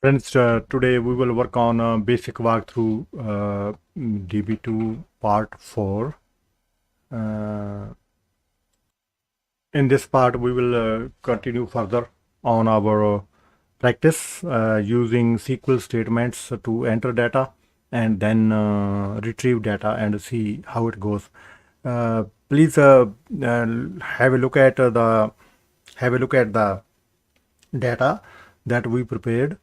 Friends, today we will work on a basic walkthrough DB2 part 4. In this part, we will continue further on our practice using SQL statements to enter data and then retrieve data and see how it goes. Please have a look at the data that we prepared.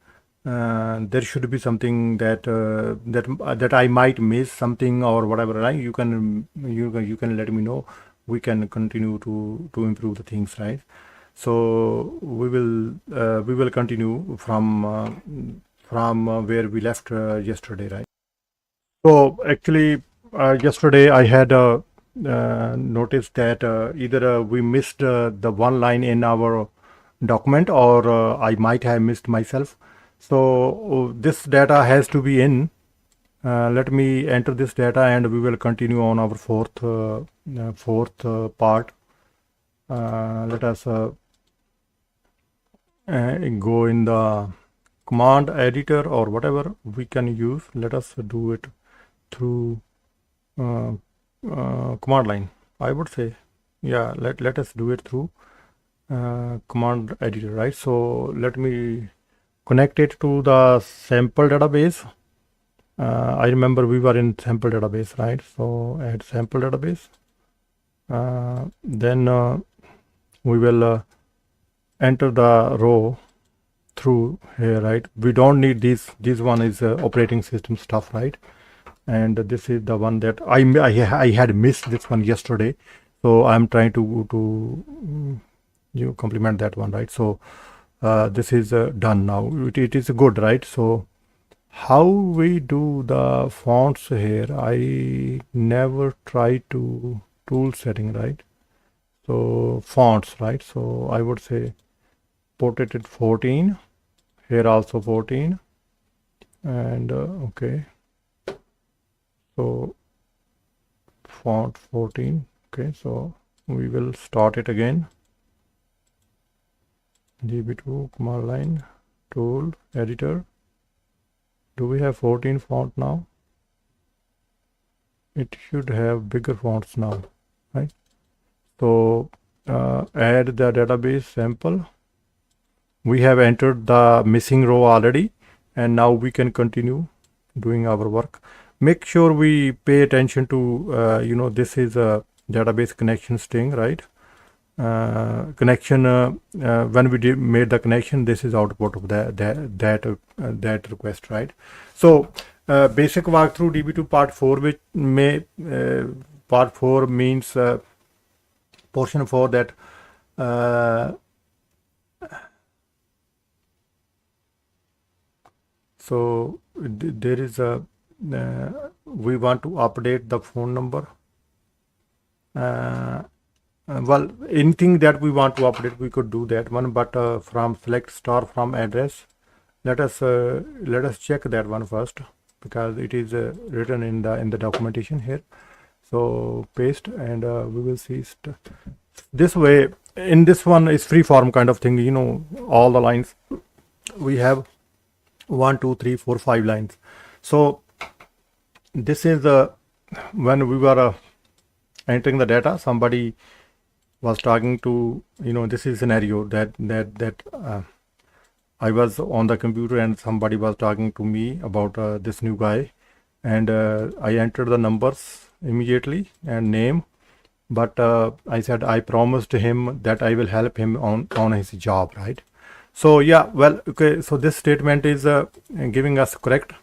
There should be something that I might miss something or whatever, right? You can let me know. We can continue to improve the things, right? So we will continue from where we left yesterday, right? So actually yesterday I had noticed that either we missed the one line in our document, or I might have missed myself. So this data has to be in. Let me enter this data and we will continue on our fourth part. Let us go in the command editor or whatever we can use. Let us do it through command line, I would say. Yeah, let us do it through command editor, right? So let me connect it to the sample database. I remember we were in sample database, right? So add sample database. Then we will enter the row through here, right? We don't need this one is operating system stuff, right? And this is the one that I had missed this one yesterday, so I'm trying to complement that one, right? So this is done now. It is good, right? So how we do the fonts here, I never try to tool setting, right? So fonts, right? So I would say portrait at 14, here also 14, and okay, so font 14. Okay, so we will start it again. DB2 command line tool editor. Do we have 14 font now? It should have bigger fonts now, right? So add the database sample. We have entered the missing row already, and now we can continue doing our work. Make sure we pay attention to this is a database connection string, right? Connection when we made the connection, this is output of that request, right? So basic walkthrough DB2 part 4, which part 4 means portion 4 that so there is a we want to update the phone number. Well, anything that we want to update, we could do that one, but from select star from address, let us check that one first, because it is written in the documentation here. So paste, and we will see this way. In this one is free form kind of thing, all the lines we have 1 2 3 4 5 lines. So this is when we were entering the data, somebody was talking to, this is scenario that I was on the computer and somebody was talking to me about this new guy, and I entered the numbers immediately and name, but I said I promised him that I will help him on his job, right? So yeah, well, okay, so this statement is giving us correct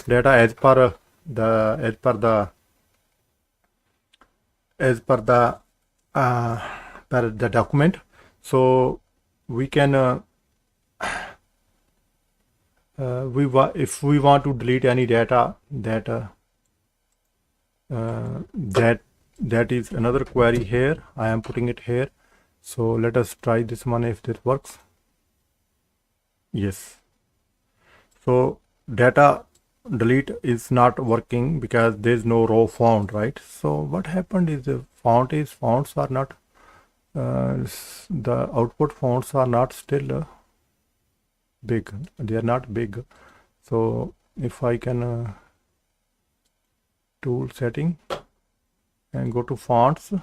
data as per the uh, per the document. So we can if we want to delete any data that is another query here. I am putting it here. So let us try this one if this works. Yes. So data delete is not working because there is no row found, right? So what happened is the fonts are not the output fonts are not still big. They are not big. So if I can tool setting and go to fonts,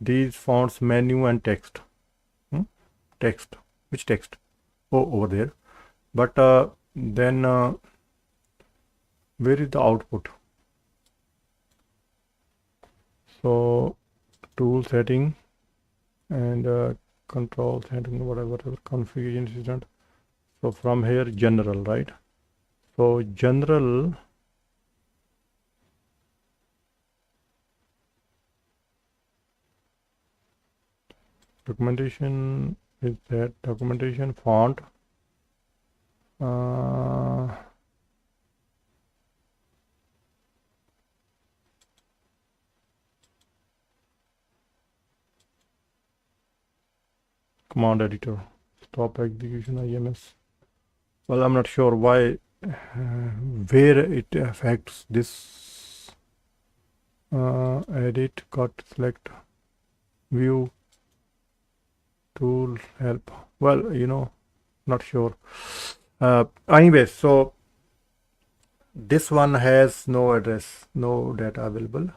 these fonts menu and text. Text, which text? Oh, over there. But then where is the output? So tool setting and control setting, whatever configuration is. So from here, general, right? So general, documentation is that documentation font. Command editor, stop execution IMS. Well, I'm not sure why, where it affects this. Edit, cut, select, view, tool, help. Well, not sure. Anyway, so this one has no address, no data available.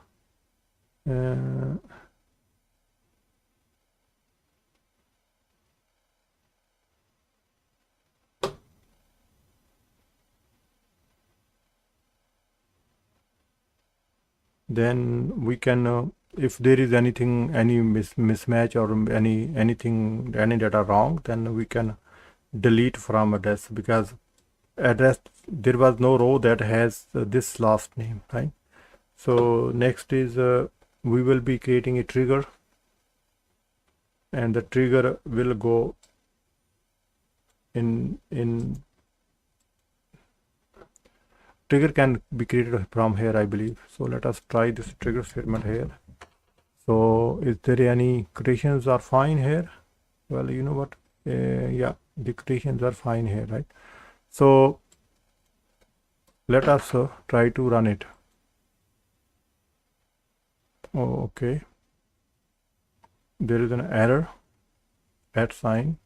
Then we can, if there is anything, any mismatch or any data wrong, then we can delete from address, because address, there was no row that has this last name, right? So next is we will be creating a trigger, and the trigger will go in trigger can be created from here, I believe. So let us try this trigger statement here. So is there any quotations are fine here? Well, you know what? Yeah, the quotations are fine here, right? So let us try to run it. Oh, okay. There is an error at sign.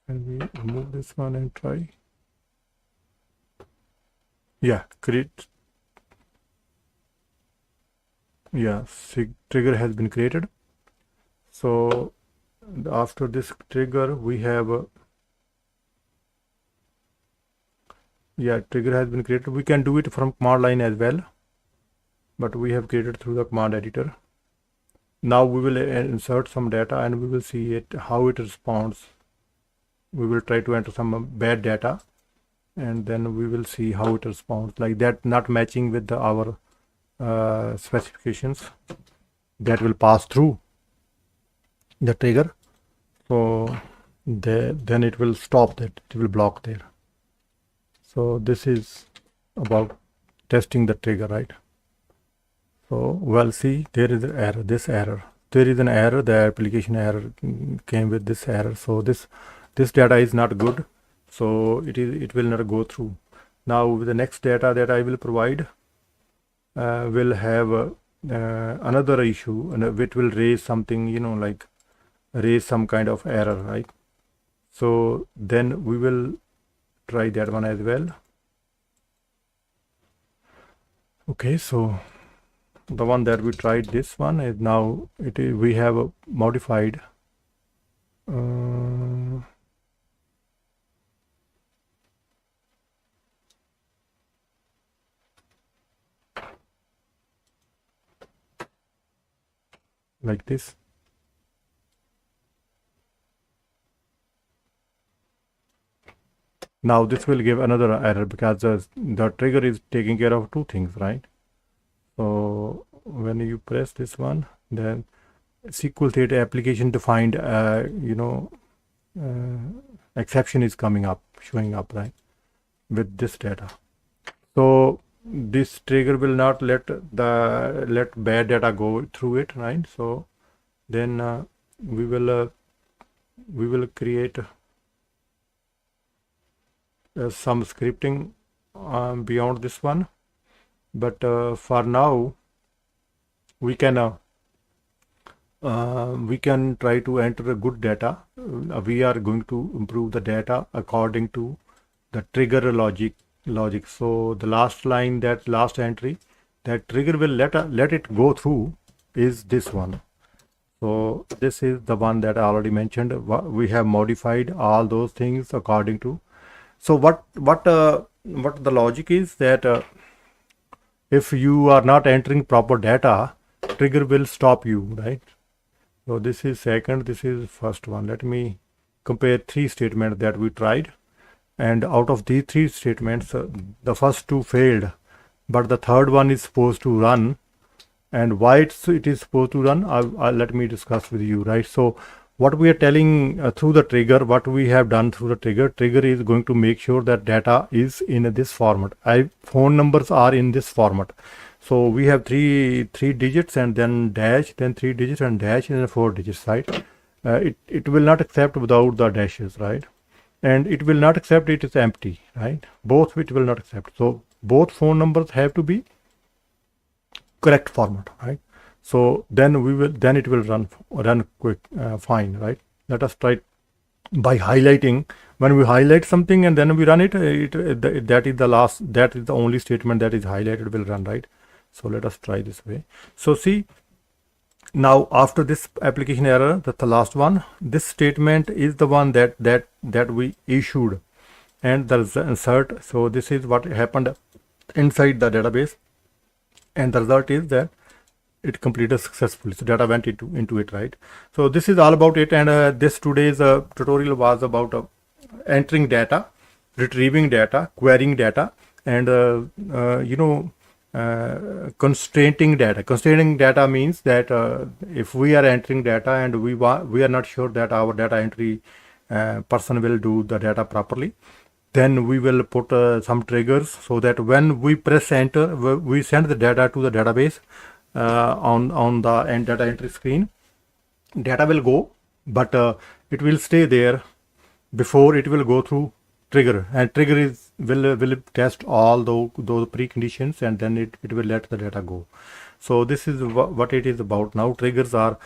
Can we remove this one and try? Yeah, create. Yeah, trigger has been created. So after this trigger, we have yeah, trigger has been created. We can do it from command line as well, but we have created through the command editor. Now we will insert some data and we will see it how it responds. We will try to enter some bad data, and then we will see how it responds, like that not matching with our specifications, that will pass through the trigger. So then it will stop that, it will block there. So this is about testing the trigger, right? So well, see, there is an error, there is an error, the application error came with this error. So this data is not good, so it will not go through. Now with the next data that I will provide will have another issue, and which will raise something, like raise some kind of error, right? So then we will try that one as well. Okay, so the one that we tried, this one is now we have modified like this. Now this will give another error because the trigger is taking care of two things, right? So when you press this one, then SQL Theater application defined, exception is showing up, right, with this data. So this trigger will not let bad data go through it, right? So then we will create some scripting beyond this one, but for now we can try to enter a good data. We are going to improve the data according to the trigger logic. So the last line, that last entry, that trigger will let it go through is this one. So this is the one that I already mentioned. We have modified all those things according to. So what the logic is that if you are not entering proper data, trigger will stop you, right? So this is second, this is first one. Let me compare three statements that we tried, and out of these three statements, the first two failed, but the third one is supposed to run. And why it is supposed to run, let me discuss with you, right? So what we are telling through the trigger, what we have done through the trigger is going to make sure that data is in this format. Phone numbers are in this format. So we have three digits and then dash, then 3 digits and dash, and then 4 digits, right? It will not accept without the dashes, right? And it will not accept it is empty, right? Both it will not accept. So both phone numbers have to be correct format, right? So then it will run quick, fine, right? Let us try by highlighting. When we highlight something and then we run it, that is the only statement that is highlighted will run, right? So let us try this way. So see, now after this application error, that's the last one. This statement is the one that we issued, and the insert. So this is what happened inside the database, and the result is that it completed successfully. So data went into it, right? So this is all about it. And this today's tutorial was about entering data, retrieving data, querying data, and constraining data. Constraining data means that if we are entering data and we are not sure that our data entry person will do the data properly, then we will put some triggers so that when we press enter, we send the data to the database on the data entry screen. Data will go, but it will stay there before it will go through trigger, and trigger will test all those preconditions, and then it will let the data go. So this is what it is about. Now triggers are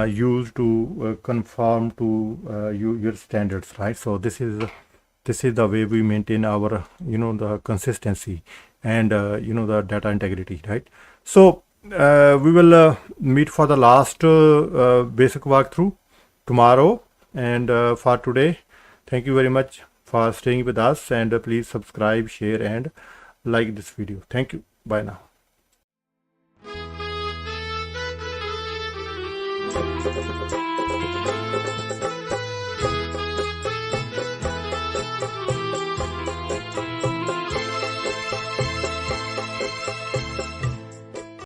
used to conform to your standards, right? So this is the way we maintain our the consistency and the data integrity, right? So we will meet for the last basic walkthrough tomorrow. And for today, thank you very much for staying with us, and please subscribe, share, and like this video. Thank you. Bye now.